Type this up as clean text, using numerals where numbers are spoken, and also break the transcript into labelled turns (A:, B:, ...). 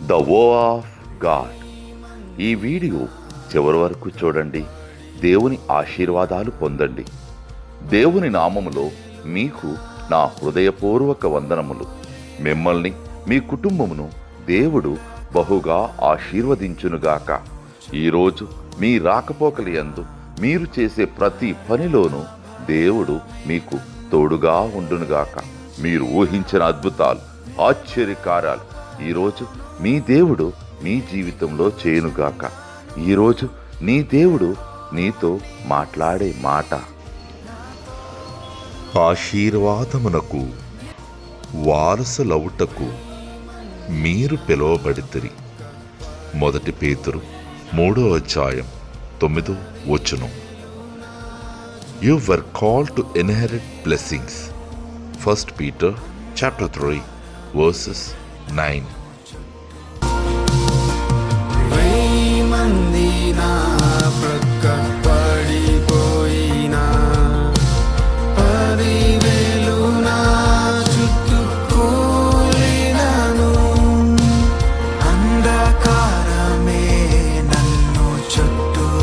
A: The వో of God. ఈ video చివరి వరకు చూడండి. దేవుని ఆశీర్వాదాలు పొందండి. దేవుని నామములో మీకు నా హృదయపూర్వక వందనములు. మిమ్మల్ని మీ కుటుంబమును దేవుడు బహుగా ఆశీర్వదించునుగాక. ఈరోజు మీ రాకపోకల యందు మీరు చేసే ప్రతి పనిలోనూ దేవుడు మీకు తోడుగా ఉండునుగాక. మీరు ఊహించిన అద్భుతాలు, ఆశ్చర్యకార్యాలు ఈరోజు మీ దేవుడు మీ జీవితంలో చేయునుగాక. ఈరోజు నీ దేవుడు నీతో మాట్లాడే మాట,
B: ఆశీర్వాదమునకు వారసులవుటకు మీరు పిలువబడితిరి. 1 పేతురు 3:9. You were called to inherit blessings. 1 Peter chapter 3 verses 9.